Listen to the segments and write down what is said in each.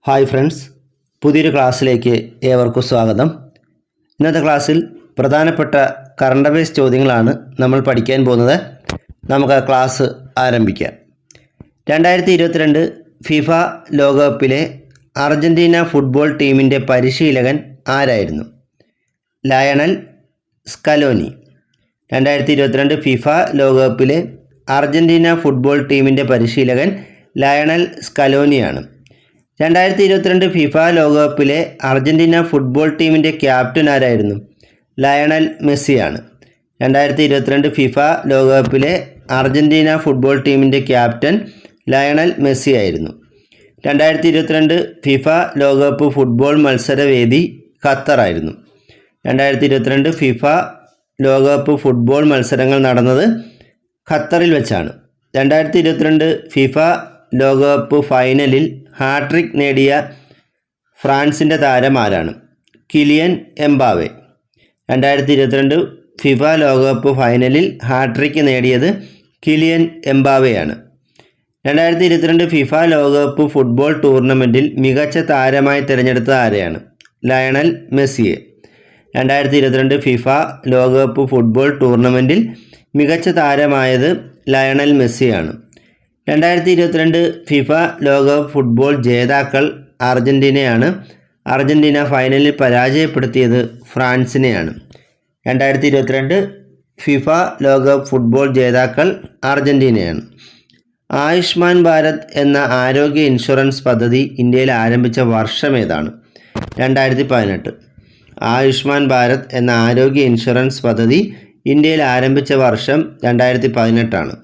Hi friends, പുതിയൊരു ക്ലാസ്സിലേക്ക് ഏവർക്കും സ്വാഗതം. ഇന്നത്തെ ക്ലാസ്സിൽ പ്രധാനപ്പെട്ട കറണ്ട് അഫയേഴ്സ് ചോദ്യങ്ങളാണ് നമ്മൾ പഠിക്കാൻ പോകുന്നത്. നമുക്ക് ആ ക്ലാസ് ആരംഭിക്കാം. 2022 ഫിഫ ലോകകപ്പിലെ അർജൻറ്റീന ഫുട്ബോൾ ടീമിൻ്റെ പരിശീലകൻ ആരായിരുന്നു? Lionel Scaloni. 2022 ഫിഫ ലോകകപ്പിലെ അർജൻറ്റീന ഫുട്ബോൾ ടീമിൻ്റെ പരിശീലകൻ ലയണൽ സ്കലോനിയാണ്. 2022 ഫിഫ ലോകകപ്പിലെ അർജൻറ്റീന ഫുട്ബോൾ ടീമിൻ്റെ ക്യാപ്റ്റൻ ആരായിരുന്നു? ലയണൽ മെസ്സിയാണ്. 2022 ഫിഫ ലോകകപ്പിലെ അർജൻറ്റീന ഫുട്ബോൾ ടീമിൻ്റെ ക്യാപ്റ്റൻ ലയണൽ മെസ്സി ആയിരുന്നു. 2022 ഫിഫ ലോകകപ്പ് ഫുട്ബോൾ മത്സരവേദി ഖത്തറായിരുന്നു. 2022 ഫിഫ ലോകകപ്പ് ഫുട്ബോൾ മത്സരങ്ങൾ നടന്നത് ഖത്തറിൽ വെച്ചാണ്. 2022 ഫിഫ ലോകകപ്പ് ഫൈനലിൽ ഹാട്രിക് നേടിയ ഫ്രാൻസിൻ്റെ താരം ആരാണ്? കിലിയൻ എംബാവെ. 2022 ഫിഫ ലോകകപ്പ് ഫൈനലിൽ ഹാട്രിക് നേടിയത് കിലിയൻ എംബാവെയാണ്. 2022 ഫിഫ ലോകകപ്പ് ഫുട്ബോൾ ടൂർണമെൻറ്റിൽ മികച്ച താരമായി തിരഞ്ഞെടുത്തത് ആരെയാണ്? ലയണൽ മെസ്സിയെ. 2022 ഫിഫ ലോകകപ്പ് ഫുട്ബോൾ ടൂർണമെൻറ്റിൽ മികച്ച താരമായത് ലയണൽ മെസ്സിയാണ്. 2022 ഫിഫ ലോകകപ്പ് ഫുട്ബോൾ ജേതാക്കൾ അർജൻറ്റീനയാണ്. അർജൻറ്റീന ഫൈനലിൽ പരാജയപ്പെടുത്തിയത് ഫ്രാൻസിനെയാണ്. 2022 ഫിഫ ലോകകപ്പ് ഫുട്ബോൾ ജേതാക്കൾ അർജൻറ്റീനയാണ്. ആയുഷ്മാൻ ഭാരത് എന്ന ആരോഗ്യ ഇൻഷുറൻസ് പദ്ധതി ഇന്ത്യയിൽ ആരംഭിച്ച വർഷം ഏതാണ്? 2018. ആയുഷ്മാൻ ഭാരത് എന്ന ആരോഗ്യ ഇൻഷുറൻസ് പദ്ധതി ഇന്ത്യയിൽ ആരംഭിച്ച വർഷം 2018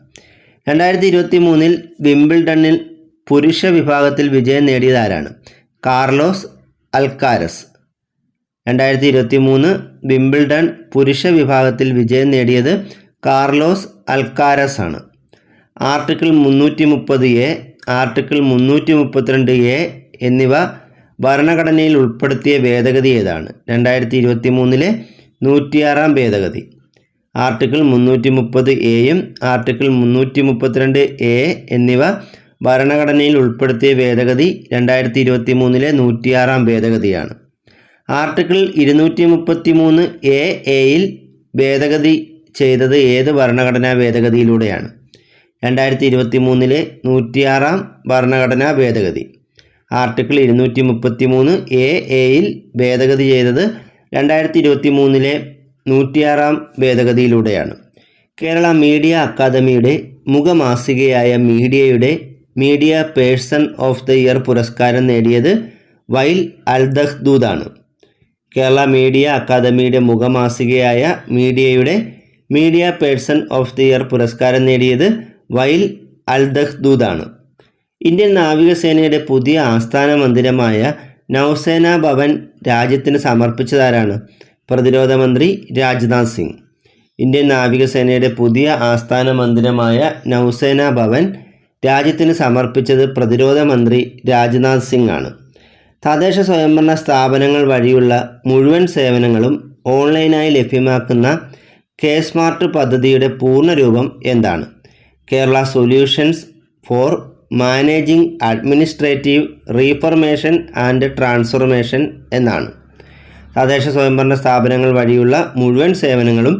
2023 വിംബിൾഡണിൽ പുരുഷ വിഭാഗത്തിൽ വിജയം നേടിയത് ആരാണ്? Carlos Alcaraz. 2023 വിംബിൾഡൺ പുരുഷ വിഭാഗത്തിൽ വിജയം നേടിയത് കാർലോസ് അൽക്കാരസ് ആണ്. ആർട്ടിക്കിൾ 330A, ആർട്ടിക്കിൾ 332A എന്നിവ ഭരണഘടനയിൽ ഉൾപ്പെടുത്തിയ ഭേദഗതി ഏതാണ്? 2023 106 ഭേദഗതി. ആർട്ടിക്കിൾ 330Aയും ആർട്ടിക്കിൾ 332A എന്നിവ ഭരണഘടനയിൽ ഉൾപ്പെടുത്തിയ ഭേദഗതി 2023 106 ഭേദഗതിയാണ്. ആർട്ടിക്കിൾ 233AAയിൽ ഭേദഗതി ചെയ്തത് ഏത് ഭരണഘടനാ ഭേദഗതിയിലൂടെയാണ്? 2023 106 ഭരണഘടനാ ഭേദഗതി. ആർട്ടിക്കിൾ 233AAയിൽ ഭേദഗതി ചെയ്തത് 2023 106 ഭേദഗതിയിലൂടെയാണ്. കേരള മീഡിയ അക്കാദമിയുടെ മുഖമാസികയായ മീഡിയയുടെ media person of the year പുരസ്കാരം നേടിയത് വൈൽ അൽദഹ്ദൂദാണ്. കേരള മീഡിയ അക്കാദമിയുടെ മുഖമാസികയായ മീഡിയയുടെ media person of the year പുരസ്കാരം നേടിയത് വൈൽ അൽദഹ്ദൂദാണ്. ഇന്ത്യൻ നാവികസേനയുടെ പുതിയ ആസ്ഥാന മന്ദിരമായ നൗസേന ഭവൻ രാജ്യത്തിന് സമർപ്പിച്ചതാരാണ്? പ്രതിരോധ മന്ത്രി രാജ്നാഥ് സിംഗ്. ഇന്ത്യൻ നാവികസേനയുടെ പുതിയ ആസ്ഥാന മന്ദിരമായ നൗസേന ഭവൻ രാജ്യത്തിന് സമർപ്പിച്ചത് പ്രതിരോധ മന്ത്രി രാജ്നാഥ് സിംഗ് ആണ്. തദ്ദേശ സ്വയംഭരണ സ്ഥാപനങ്ങൾ വഴിയുള്ള മുഴുവൻ സേവനങ്ങളും ഓൺലൈനായി ലഭ്യമാക്കുന്ന കെ-സ്മാർട്ട് പദ്ധതിയുടെ പൂർണ്ണരൂപം എന്താണ്? Kerala solutions for managing administrative reformation and transformation എന്നാണ്. തദ്ദേശ സ്വയംഭരണ സ്ഥാപനങ്ങൾ വഴിയുള്ള മുഴുവൻ സേവനങ്ങളും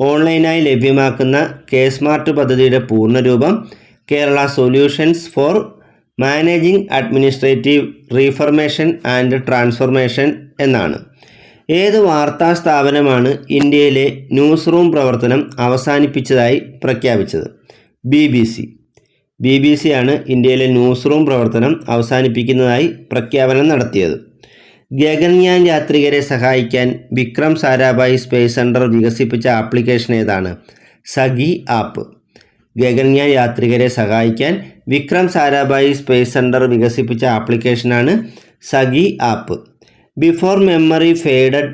ഓൺലൈനായി ലഭ്യമാക്കുന്ന കെ-സ്മാർട്ട് പദ്ധതിയുടെ പൂർണ്ണരൂപം Kerala solutions for managing administrative reformation and transformation എന്നാണ്. ഏത് വാർത്താ സ്ഥാപനമാണ് ഇന്ത്യയിലെ ന്യൂസ് റൂം പ്രവർത്തനം അവസാനിപ്പിച്ചതായി പ്രഖ്യാപിച്ചത്? BBC ആണ് ഇന്ത്യയിലെ ന്യൂസ് റൂം പ്രവർത്തനം അവസാനിപ്പിക്കുന്നതായി പ്രഖ്യാപനം നടത്തിയത്. ഗഗൻയാൻ യാത്രികരെ സഹായിക്കാൻ വിക്രം സാരാഭായ് സ്പേസ് സെൻറ്റർ വികസിപ്പിച്ച ആപ്ലിക്കേഷൻ ഏതാണ്? സഖി ആപ്പ്. ഗഗൻയാൻ യാത്രികരെ സഹായിക്കാൻ വിക്രം സാരാഭായ് സ്പേസ് സെൻറ്റർ വികസിപ്പിച്ച ആപ്ലിക്കേഷനാണ് Sakhi app. Before memory faded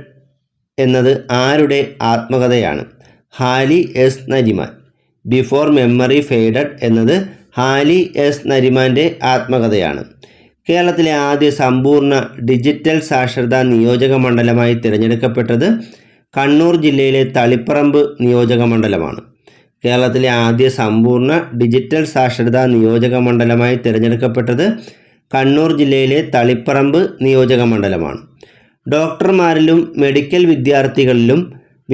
എന്നത് ആരുടെ ആത്മകഥയാണ്? Fali S Nariman. Before memory faded എന്നത് ഹാലി എസ് നരിമാൻ്റെ ആത്മകഥയാണ്. കേരളത്തിലെ ആദ്യ സമ്പൂർണ്ണ ഡിജിറ്റൽ സാക്ഷരതാ നിയോജക മണ്ഡലമായി തിരഞ്ഞെടുക്കപ്പെട്ടത് കണ്ണൂർ ജില്ലയിലെ തളിപ്പറമ്പ് നിയോജക മണ്ഡലമാണ്. കേരളത്തിലെ ആദ്യ സമ്പൂർണ്ണ ഡിജിറ്റൽ സാക്ഷരതാ നിയോജക മണ്ഡലമായി തിരഞ്ഞെടുക്കപ്പെട്ടത് കണ്ണൂർ ജില്ലയിലെ തളിപ്പറമ്പ് നിയോജക മണ്ഡലമാണ്. ഡോക്ടർമാരിലും മെഡിക്കൽ വിദ്യാർത്ഥികളിലും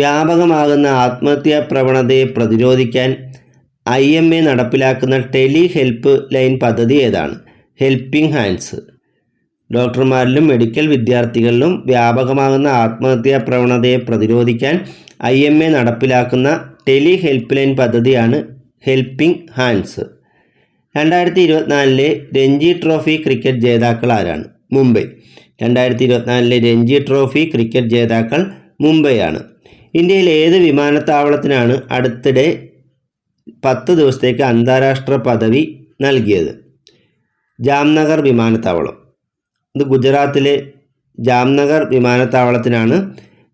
വ്യാപകമാകുന്ന ആത്മഹത്യാ പ്രവണതയെ പ്രതിരോധിക്കാൻ IMA നടപ്പിലാക്കുന്ന ടെലി ഹെൽപ്പ് ലൈൻ പദ്ധതി ഏതാണ്? Helping hands. ഡോക്ടർമാരിലും മെഡിക്കൽ വിദ്യാർത്ഥികളിലും വ്യാപകമാകുന്ന ആത്മഹത്യാ പ്രവണതയെ പ്രതിരോധിക്കാൻ IMA നടപ്പിലാക്കുന്ന ടെലി ഹെൽപ്പ് ലൈൻ പദ്ധതിയാണ് helping hands. 2024 Ranji trophy cricket ജേതാക്കൾ ആരാണ്? മുംബൈ. 2024 രഞ്ജി ട്രോഫി ക്രിക്കറ്റ് ജേതാക്കൾ മുംബൈയാണ്. ഇന്ത്യയിൽ ഏത് വിമാനത്താവളത്തിനാണ് അടുത്തിടെ 10 ദിവസത്തേക്ക് അന്താരാഷ്ട്ര പദവി നൽകിയത്? ജാംനഗർ വിമാനത്താവളം. ഇത് ഗുജറാത്തിലെ ജാംനഗർ വിമാനത്താവളത്തിനാണ്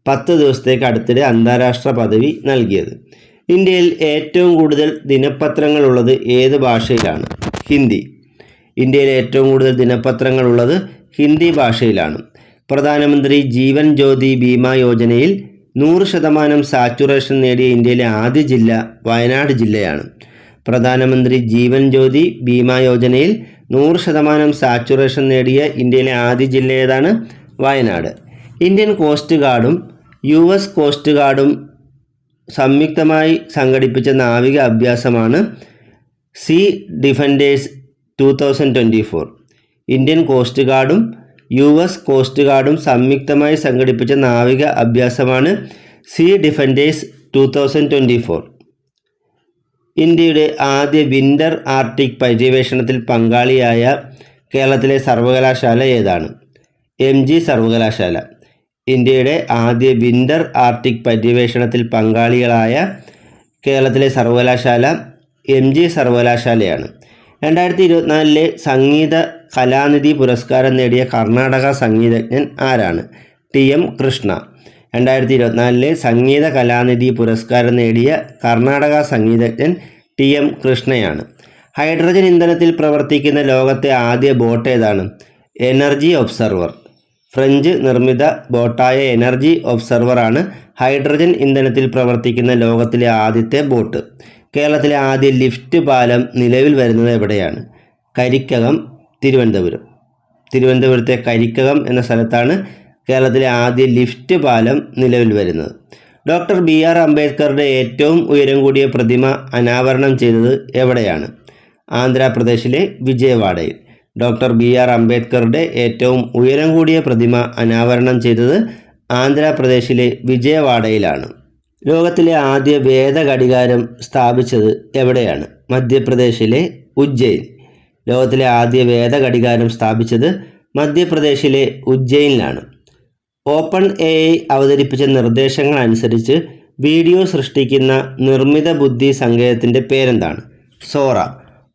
10 ദിവസത്തേക്ക് അടുത്തിടെ അന്താരാഷ്ട്ര പദവി നൽകിയത്. ഇന്ത്യയിൽ ഏറ്റവും കൂടുതൽ ദിനപത്രങ്ങളുള്ളത് ഏത് ഭാഷയിലാണ്? ഹിന്ദി. ഇന്ത്യയിൽ ഏറ്റവും കൂടുതൽ ദിനപത്രങ്ങളുള്ളത് ഹിന്ദി ഭാഷയിലാണ്. പ്രധാനമന്ത്രി ജീവൻ ജ്യോതി ബീമാ യോജനയിൽ 100% സാച്ചുറേഷൻ നേടിയ ഇന്ത്യയിലെ ആദ്യ ജില്ല വയനാട് ജില്ലയാണ്. പ്രധാനമന്ത്രി ജീവൻ ജ്യോതി ബീമാ യോജനയിൽ 100% സാച്ചുറേഷൻ നേടിയ ഇന്ത്യയിലെ ആദ്യ ജില്ല ഏതാണ്? വയനാട്. ഇന്ത്യൻ കോസ്റ്റ് ഗാർഡും US കോസ്റ്റ് ഗാർഡും സംയുക്തമായി സംഘടിപ്പിച്ച നാവിക അഭ്യാസമാണ് സീ ഡിഫൻഡേഴ്സ് 2024. ഇന്ത്യൻ കോസ്റ്റ് ഗാർഡും US കോസ്റ്റ് ഗാർഡും സംയുക്തമായി സംഘടിപ്പിച്ച നാവിക അഭ്യാസമാണ് സീ ഡിഫൻഡേഴ്സ് 2024. ഇന്ത്യയുടെ ആദ്യ വിൻ്റർ ആർട്ടിക് പര്യവേഷണത്തിൽ പങ്കാളിയായ കേരളത്തിലെ സർവകലാശാല ഏതാണ്? MG സർവകലാശാല. ഇന്ത്യയുടെ ആദ്യ വിൻ്റർ ആർട്ടിക് പര്യവേഷണത്തിൽ പങ്കാളികളായ കേരളത്തിലെ സർവകലാശാല MG സർവകലാശാലയാണ്. 2024 സംഗീത കലാനിധി പുരസ്കാരം നേടിയ കർണാടക സംഗീതജ്ഞൻ ആരാണ്? TM കൃഷ്ണ. 2024 സംഗീത കലാനിധി പുരസ്കാരം നേടിയ കർണാടക സംഗീതജ്ഞൻ TM കൃഷ്ണയാണ്. ഹൈഡ്രജൻ ഇന്ധനത്തിൽ പ്രവർത്തിക്കുന്ന ലോകത്തെ ആദ്യ ബോട്ട് ഏതാണ്? Energy observer. ഫ്രഞ്ച് നിർമ്മിത ബോട്ടായ എനർജി ഒബ്സർവറാണ് ഹൈഡ്രജൻ ഇന്ധനത്തിൽ പ്രവർത്തിക്കുന്ന ലോകത്തിലെ ആദ്യത്തെ ബോട്ട്. കേരളത്തിലെ ആദ്യ ലിഫ്റ്റ് പാലം നിലവിൽ വരുന്നത് എവിടെയാണ്? കരിക്കകം, തിരുവനന്തപുരം. തിരുവനന്തപുരത്തെ കരിക്കകം എന്ന സ്ഥലത്താണ് കേരളത്തിലെ ആദ്യ ലിഫ്റ്റ് പാലം നിലവിൽ വരുന്നത്. ഡോക്ടർ BR അംബേദ്കറുടെ ഏറ്റവും ഉയരം കൂടിയ പ്രതിമ അനാവരണം ചെയ്തത് എവിടെയാണ്? ആന്ധ്രാപ്രദേശിലെ വിജയവാഡയിൽ. ഡോക്ടർ BR അംബേദ്കറുടെ ഏറ്റവും ഉയരം കൂടിയ പ്രതിമ അനാവരണം ചെയ്തത് ആന്ധ്രാപ്രദേശിലെ വിജയവാഡയിലാണ്. ലോകത്തിലെ ആദ്യ വേദഘടികാരം സ്ഥാപിച്ചത് എവിടെയാണ്? മധ്യപ്രദേശിലെ ഉജ്ജയിൻ. ലോകത്തിലെ ആദ്യ വേദഘടികാരം സ്ഥാപിച്ചത് മധ്യപ്രദേശിലെ ഉജ്ജയിനിലാണ്. OpenAI അവതരിപ്പിച്ച നിർദ്ദേശങ്ങൾ അനുസരിച്ച് വീഡിയോ സൃഷ്ടിക്കുന്ന നിർമ്മിത ബുദ്ധി സങ്കേതത്തിൻ്റെ പേരെന്താണ്? സോറ.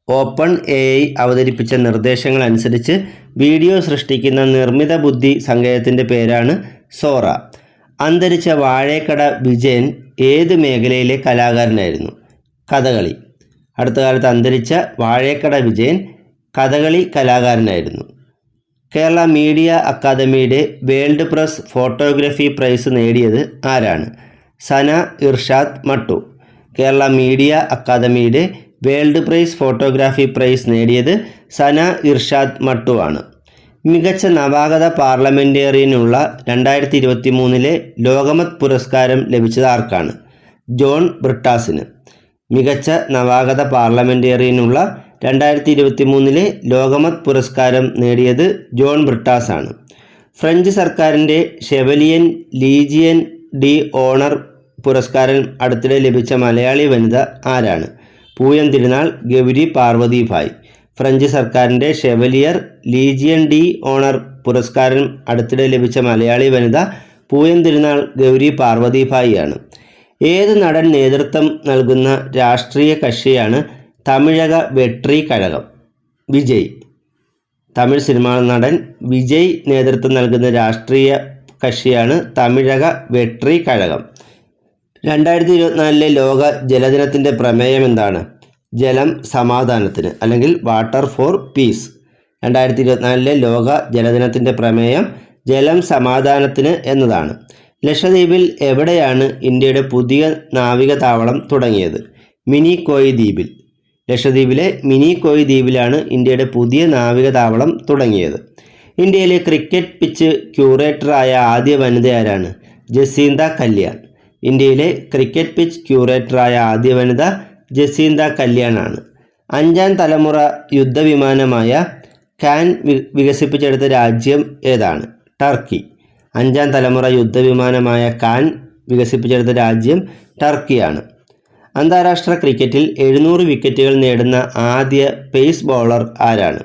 OpenAI അവതരിപ്പിച്ച നിർദ്ദേശങ്ങൾ അനുസരിച്ച് വീഡിയോ സൃഷ്ടിക്കുന്ന നിർമ്മിത ബുദ്ധി സങ്കേതത്തിൻ്റെ പേരാണ് സോറ. അന്തരിച്ച വാഴേക്കട വിജയൻ ഏത് മേഖലയിലെ കലാകാരനായിരുന്നു? കഥകളി. അടുത്ത കാലത്ത് അന്തരിച്ച വാഴേക്കട വിജയൻ കഥകളി കലാകാരനായിരുന്നു. കേരള മീഡിയ അക്കാദമിയുടെ വേൾഡ് പ്രസ് ഫോട്ടോഗ്രാഫി പ്രൈസ് നേടിയത് ആരാണ്? സന ഇർഷാദ് മട്ടു. കേരള മീഡിയ അക്കാദമിയുടെ വേൾഡ് പ്രൈസ് ഫോട്ടോഗ്രാഫി പ്രൈസ് നേടിയത് സന ഇർഷാദ് മട്ടു ആണ്. മികച്ച നവാഗത പാർലമെൻറ്റേറിയനുള്ള 2023 ലോകമത് പുരസ്കാരം ലഭിച്ചത് ആർക്കാണ്? ജോൺ ബ്രിട്ടാസിന്. മികച്ച നവാഗത പാർലമെൻറ്റേറിയനുള്ള 2023 ലോകമത് പുരസ്കാരം നേടിയത് ജോൺ ബ്രിട്ടാസ് ആണ്. ഫ്രഞ്ച് സർക്കാരിൻ്റെ ഷെവലിയൻ ലീജിയൻ ഡി ഓണർ പുരസ്കാരം അടുത്തിടെ ലഭിച്ച മലയാളി വനിത ആരാണ്? പൂയം തിരുനാൾ ഗൗരി പാർവതി ഭായ്. ഫ്രഞ്ച് സർക്കാരിൻ്റെ ഷെവലിയർ ലീജിയൻ ഡി ഓണർ പുരസ്കാരം അടുത്തിടെ ലഭിച്ച മലയാളി വനിത പൂയം തിരുനാൾ ഗൗരി പാർവതി ഭായ് ആണ്. ഏത് നടൻ നേതൃത്വം നൽകുന്ന രാഷ്ട്രീയ കക്ഷിയാണ് തമിഴക വെട്രി കഴകം? വിജയ്. തമിഴ് സിനിമാ നടൻ വിജയ് നേതൃത്വം നൽകുന്ന രാഷ്ട്രീയ കക്ഷിയാണ് തമിഴക വെട്രി കഴകം. 2024 ലോക ജലദിനത്തിൻ്റെ പ്രമേയം എന്താണ്? ജലം സമാധാനത്തിന്, അല്ലെങ്കിൽ വാട്ടർ ഫോർ പീസ്. 2024 ലോക ജലദിനത്തിൻ്റെ പ്രമേയം ജലം സമാധാനത്തിന് എന്നതാണ്. ലക്ഷദ്വീപിൽ എവിടെയാണ് ഇന്ത്യയുടെ പുതിയ നാവിക താവളം തുടങ്ങിയത്? മിനിക്കോയ് ദ്വീപിൽ. ലക്ഷദ്വീപിലെ മിനിക്കോയ് ദ്വീപിലാണ് ഇന്ത്യയുടെ പുതിയ നാവിക താവളം തുടങ്ങിയത്. ഇന്ത്യയിലെ ക്രിക്കറ്റ് പിച്ച് ക്യൂറേറ്ററായ ആദ്യ വനിത ആരാണ്? ജസീന്ത കല്യാൺ. ഇന്ത്യയിലെ ക്രിക്കറ്റ് പിച്ച് ക്യൂറേറ്ററായ ആദ്യ വനിത ജസീന്ത കല്യാണാണ്. 5ാം തലമുറ യുദ്ധവിമാനമായ കാൻ വികസിപ്പിച്ചെടുത്ത രാജ്യം ഏതാണ്? ടർക്കി. 5ാം തലമുറ യുദ്ധവിമാനമായ കാൻ വികസിപ്പിച്ചെടുത്ത രാജ്യം ടർക്കിയാണ്. അന്താരാഷ്ട്ര ക്രിക്കറ്റിൽ 700 വിക്കറ്റുകൾ നേടുന്ന ആദ്യ പേസ് ബൗളർ ആരാണ്?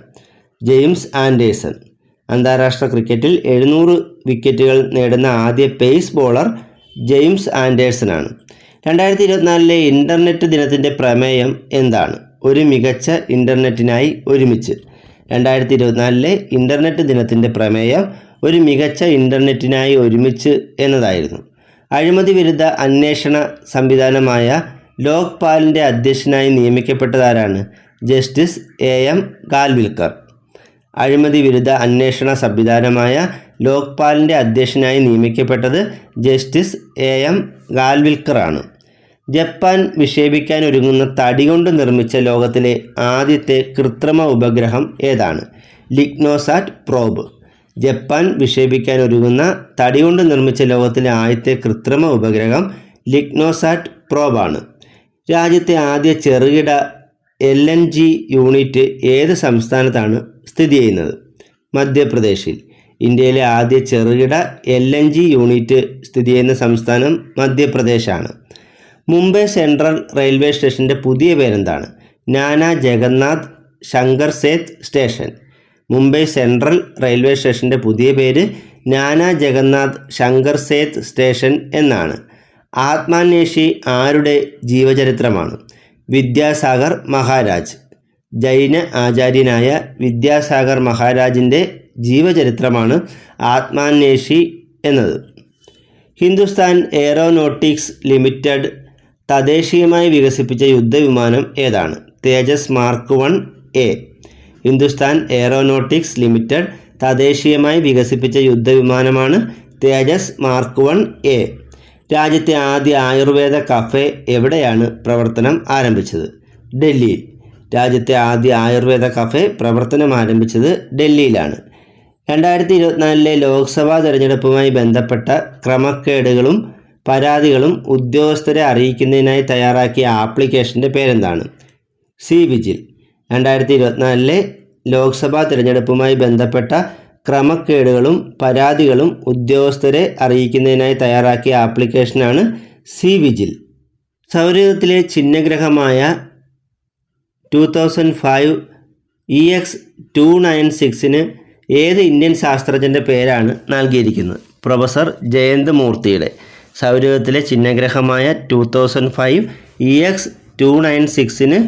James Anderson. അന്താരാഷ്ട്ര ക്രിക്കറ്റിൽ 700 വിക്കറ്റുകൾ നേടുന്ന ആദ്യ പേസ് ബൗളർ ജെയിംസ് ആൻഡേഴ്സനാണ്. 2024 ഇൻ്റർനെറ്റ് ദിനത്തിൻ്റെ പ്രമേയം എന്താണ്? ഒരു മികച്ച ഇൻ്റർനെറ്റിനായി ഒരുമിച്ച്. 2024 ഇൻ്റർനെറ്റ് ദിനത്തിൻ്റെ പ്രമേയം ഒരു മികച്ച ഇൻ്റർനെറ്റിനായി ഒരുമിച്ച് എന്നതായിരുന്നു. അഴിമതി വിരുദ്ധ അന്വേഷണ സംവിധാനമായ ലോക്പാലിൻ്റെ അധ്യക്ഷനായി നിയമിക്കപ്പെട്ടതാരാണ്? Justice AM ഖാൽവിൽക്കർ. അഴിമതി വിരുദ്ധ അന്വേഷണ സംവിധാനമായ ലോക്പാലിൻ്റെ അധ്യക്ഷനായി നിയമിക്കപ്പെട്ടത് ജസ്റ്റിസ് AM ഖാൽവിൽക്കറാണ്. ജപ്പാൻ വിക്ഷേപിക്കാൻ ഒരുങ്ങുന്ന തടി കൊണ്ട് നിർമ്മിച്ച ലോകത്തിലെ ആദ്യത്തെ കൃത്രിമ ഉപഗ്രഹം ഏതാണ്? LignoSat probe. ജപ്പാൻ വിക്ഷേപിക്കാൻ ഒരുങ്ങുന്ന തടി കൊണ്ട് നിർമ്മിച്ച ലോകത്തിലെ ആദ്യത്തെ കൃത്രിമ ഉപഗ്രഹം ലിഗ്നോസാറ്റ് പ്രോബാണ്. രാജ്യത്തെ ആദ്യ ചെറുകിട LNG യൂണിറ്റ് ഏത് സംസ്ഥാനത്താണ് സ്ഥിതി ചെയ്യുന്നത്? മധ്യപ്രദേശിൽ. ഇന്ത്യയിലെ ആദ്യ ചെറുകിട LNG യൂണിറ്റ് സ്ഥിതി ചെയ്യുന്ന സംസ്ഥാനം മധ്യപ്രദേശാണ്. മുംബൈ സെൻട്രൽ റെയിൽവേ സ്റ്റേഷൻ്റെ പുതിയ പേരെന്താണ്? Nana Jagannath Shankar Seth station. Mumbai Central railway സ്റ്റേഷൻ്റെ പുതിയ പേര് നാനാ ജഗന്നാഥ് ശങ്കർ സേത്ത് സ്റ്റേഷൻ എന്നാണ്. ആത്മാന്വേഷി ആരുടെ ജീവചരിത്രമാണ്? വിദ്യാസാഗർ മഹാരാജ്. ജൈന ആചാര്യനായ വിദ്യാസാഗർ മഹാരാജിൻ്റെ ജീവചരിത്രമാണ് ആത്മാന്വേഷി എന്നത്. ഹിന്ദുസ്ഥാൻ എയറോനോട്ടിക്സ് ലിമിറ്റഡ് തദ്ദേശീയമായി വികസിപ്പിച്ച യുദ്ധവിമാനം ഏതാണ്? Tejas mark 1A. Hindustan aeronautics limited തദ്ദേശീയമായി വികസിപ്പിച്ച യുദ്ധവിമാനമാണ് തേജസ് മാർക്ക് 1A. രാജ്യത്തെ ആദ്യ ആയുർവേദ കഫേ എവിടെയാണ് പ്രവർത്തനം ആരംഭിച്ചത്? ഡൽഹിയിൽ. രാജ്യത്തെ ആദ്യ ആയുർവേദ കഫേ പ്രവർത്തനം ആരംഭിച്ചത് ഡൽഹിയിലാണ്. 2024 ലോക്സഭാ തെരഞ്ഞെടുപ്പുമായി ബന്ധപ്പെട്ട ക്രമക്കേടുകളും പരാതികളും ഉദ്യോഗസ്ഥരെ അറിയിക്കുന്നതിനായി തയ്യാറാക്കിയ ആപ്ലിക്കേഷൻ്റെ പേരെന്താണ്? സി-വിജിൽ. 2024 ലോക്സഭാ തിരഞ്ഞെടുപ്പുമായി ബന്ധപ്പെട്ട ക്രമക്കേടുകളും പരാതികളും ഉദ്യോഗസ്ഥരെ അറിയിക്കുന്നതിനായി തയ്യാറാക്കിയ ആപ്ലിക്കേഷനാണ് സി-വിജിൽ. സൗരയൂഥത്തിലെ ചിഹ്നഗ്രഹമായ 2005 EX-296 ഏത് ഇന്ത്യൻ ശാസ്ത്രജ്ഞൻ്റെ പേരാണ് നൽകിയിരിക്കുന്നത്? പ്രൊഫസർ ജയന്ത് മൂർത്തിയുടെ. സൗരയൂഥത്തിലെ ചിഹ്നഗ്രഹമായ 2005 EX-296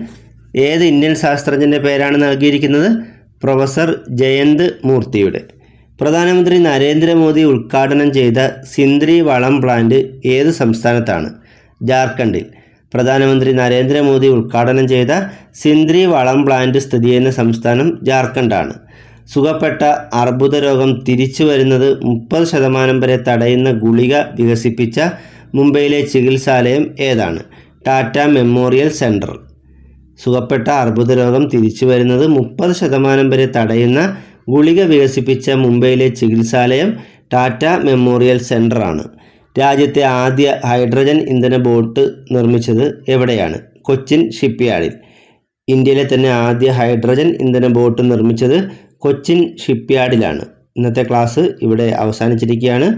ഏത് ഇന്ത്യൻ ശാസ്ത്രജ്ഞൻ്റെ പേരാണ് നൽകിയിരിക്കുന്നത്? പ്രൊഫസർ ജയന്ത് മൂർത്തിയുടെ. പ്രധാനമന്ത്രി നരേന്ദ്രമോദി ഉദ്ഘാടനം ചെയ്ത സിന്ദ്രി വളം പ്ലാന്റ് ഏത് സംസ്ഥാനത്താണ്? ജാർഖണ്ഡിൽ. പ്രധാനമന്ത്രി നരേന്ദ്രമോദി ഉദ്ഘാടനം ചെയ്ത സിന്ദ്രി വളം പ്ലാന്റ് സ്ഥിതി ചെയ്യുന്ന സംസ്ഥാനം ജാർഖണ്ഡാണ്. സുഖപ്പെട്ട അർബുദ രോഗം തിരിച്ചു വരുന്നത് 30% വരെ തടയുന്ന ഗുളിക വികസിപ്പിച്ച മുംബൈയിലെ ചികിത്സാലയം ഏതാണ്? Tata memorial centre. സുഖപ്പെട്ട അർബുദ രോഗം തിരിച്ചു വരുന്നത് 30% വരെ തടയുന്ന ഗുളിക വികസിപ്പിച്ച മുംബൈയിലെ ചികിത്സാലയം ടാറ്റ മെമ്മോറിയൽ സെൻറ്ററാണ്. രാജ്യത്തെ ആദ്യ ഹൈഡ്രജൻ ഇന്ധന ബോട്ട് നിർമ്മിച്ചത് എവിടെയാണ്? കൊച്ചിൻ ഷിപ്പ്യാർഡിൽ. ഇന്ത്യയിലെ തന്നെ ആദ്യ ഹൈഡ്രജൻ ഇന്ധന ബോട്ട് നിർമ്മിച്ചത് കൊച്ചിൻ ഷിപ്പ്യാർഡിലാണ്. ഇന്നത്തെ ക്ലാസ് ഇവിടെ അവസാനിച്ചിരിക്കുകയാണ്.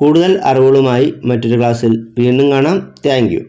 കൂടുതൽ അറിവുകളുമായി മറ്റൊരു ക്ലാസ്സിൽ വീണ്ടും കാണാം. Thank you.